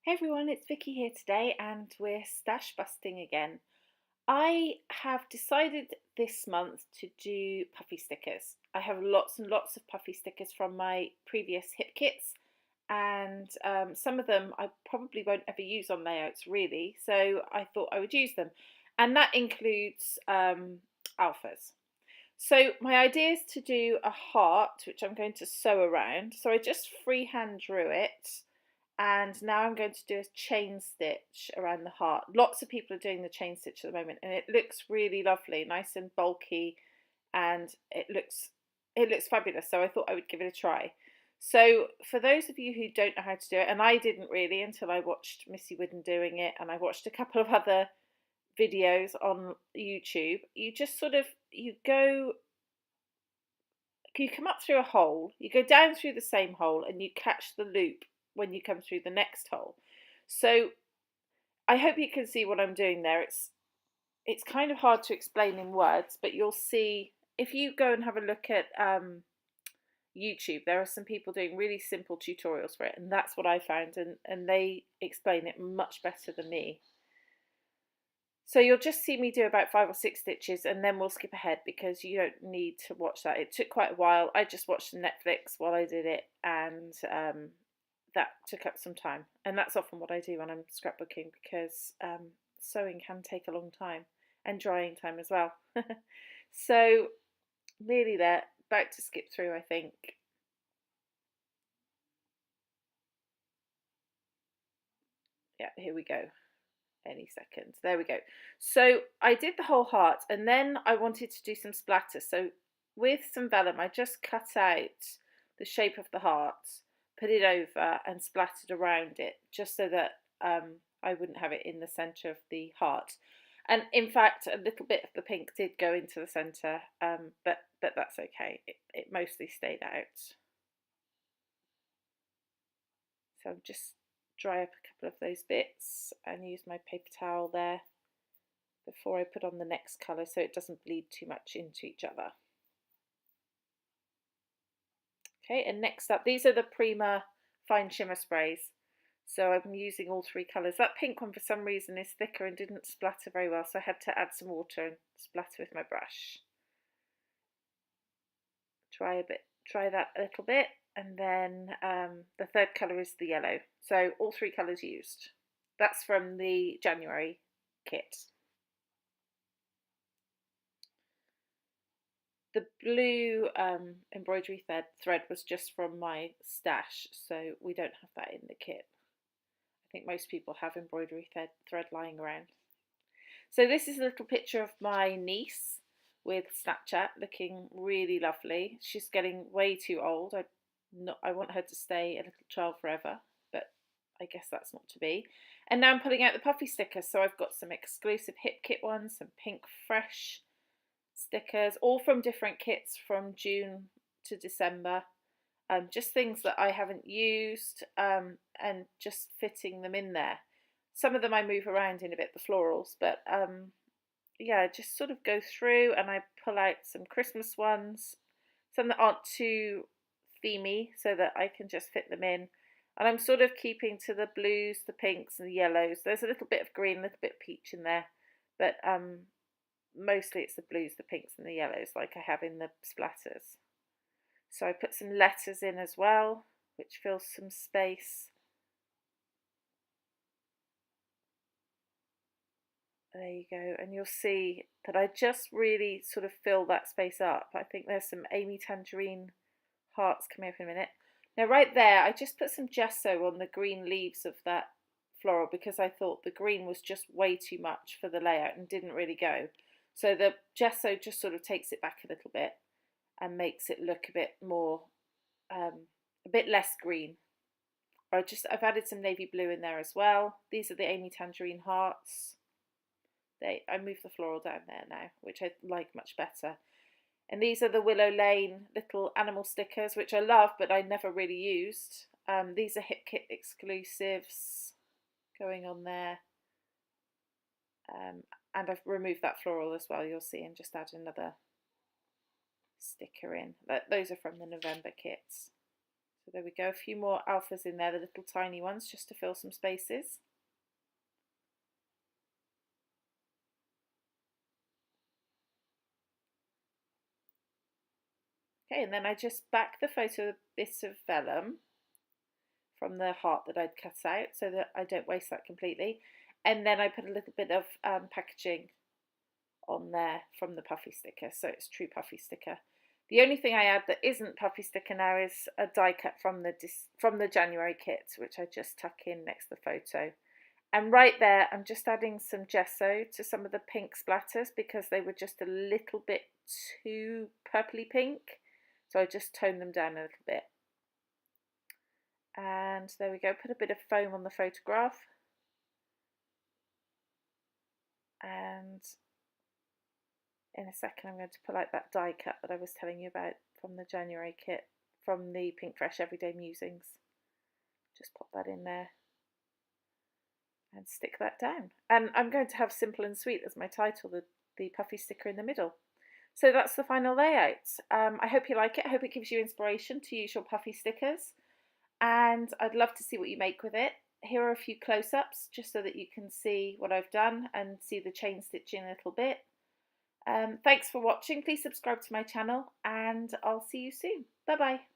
Hey everyone, it's Vicky here today and we're stash busting again. I have decided this month to do puffy stickers. I have lots and lots of puffy stickers from my previous hip kits and some of them I probably won't ever use on layouts really, so I thought I would use them. And that includes alphas. So my idea is to do a heart, which I'm going to sew around. So I just freehand drew it. And now I'm going to do a chain stitch around the heart. Lots of people are doing the chain stitch at the moment and it looks really lovely, nice and bulky, and it looks fabulous. So I thought I would give it a try. So for those of you who don't know how to do it, and I didn't really until I watched Missy Wooden doing it and I watched a couple of other videos on YouTube, you just sort of you come up through a hole, you go down through the same hole and you catch the loop when you come through the next hole. So I hope you can see what I'm doing there. It's kind of hard to explain in words, but you'll see if you go and have a look at YouTube, there are some people doing really simple tutorials for it, and that's what I found, and they explain it much better than me. So you'll just see me do about 5 or 6 stitches and then we'll skip ahead because you don't need to watch that. It took quite a while. I just watched Netflix while I did it, and that took up some time. And that's often what I do when I'm scrapbooking because sewing can take a long time and drying time as well. So nearly there, about to skip through I think. Yeah, here we go. Any second. There we go. So I did the whole heart and then I wanted to do some splatter. So with some vellum, I just cut out the shape of the heart, put it over and splattered around it just so that I wouldn't have it in the centre of the heart. And in fact, a little bit of the pink did go into the centre, but that's okay. It mostly stayed out. So I'm just dry up a couple of those bits and use my paper towel there before I put on the next colour so it doesn't bleed too much into each other. Okay, and next up, these are the Prima fine shimmer sprays. So I'm using all 3 colours. That pink one for some reason is thicker and didn't splatter very well, so I had to add some water and splatter with my brush. Try that a little bit, and then the third colour is the yellow. So all 3 colours used. That's from the January kit. The blue embroidery thread was just from my stash, so we don't have that in the kit. I think most people have embroidery thread lying around. So this is a little picture of my niece with Snapchat, looking really lovely. She's getting way too old. I want her to stay a little child forever, but I guess that's not to be. And now I'm pulling out the puffy stickers. So I've got some exclusive hip kit ones, some pink fresh stickers, all from different kits from June to December. Just things that I haven't used and just fitting them in there. Some of them I move around in a bit, the florals, but yeah, just sort of go through and I pull out some Christmas ones, some that aren't too themey so that I can just fit them in. And I'm sort of keeping to the blues, the pinks and the yellows. There's a little bit of green, a little bit of peach in there, but mostly it's the blues, the pinks and the yellows like I have in the splatters. So I put some letters in as well, which fills some space. There you go, and you'll see that I just really sort of fill that space up. I think there's some Amy Tangerine hearts coming up in a minute. Now right there, I just put some gesso on the green leaves of that floral because I thought the green was just way too much for the layout and didn't really go. So the gesso just sort of takes it back a little bit and makes it look a bit more, a bit less green. I've added some navy blue in there as well. These are the Amy Tangerine hearts. I move the floral down there now, which I like much better. And these are the Willow Lane little animal stickers, which I love, but I never really used. These are Hip Kit exclusives going on there. And I've removed that floral as well, you'll see, and just add another sticker in. Those are from the November kits. So There we go, a few more alphas in there, the little tiny ones, just to fill some spaces. Okay, and then I just back the photo with bits of vellum from the heart that I'd cut out so that I don't waste that completely. And then I put a little bit of packaging on there from the puffy sticker, so it's true puffy sticker. The only thing I add that isn't puffy sticker now is a die cut from the January kit, which I just tuck in next to the photo. And right there, I'm just adding some gesso to some of the pink splatters because they were just a little bit too purpley pink. So I just toned them down a little bit. And there we go, put a bit of foam on the photograph. And in a second I'm going to pull out that die cut that I was telling you about from the January kit, from the Pink Fresh Everyday Musings. Just pop that in there and stick that down. And I'm going to have Simple and Sweet as my title, the puffy sticker in the middle. So that's the final layout. I hope you like it. I hope it gives you inspiration to use your puffy stickers. And I'd love to see what you make with it. Here are a few close-ups just so that you can see what I've done and see the chain stitching a little bit. Thanks for watching. Please subscribe to my channel and I'll see you soon. Bye bye.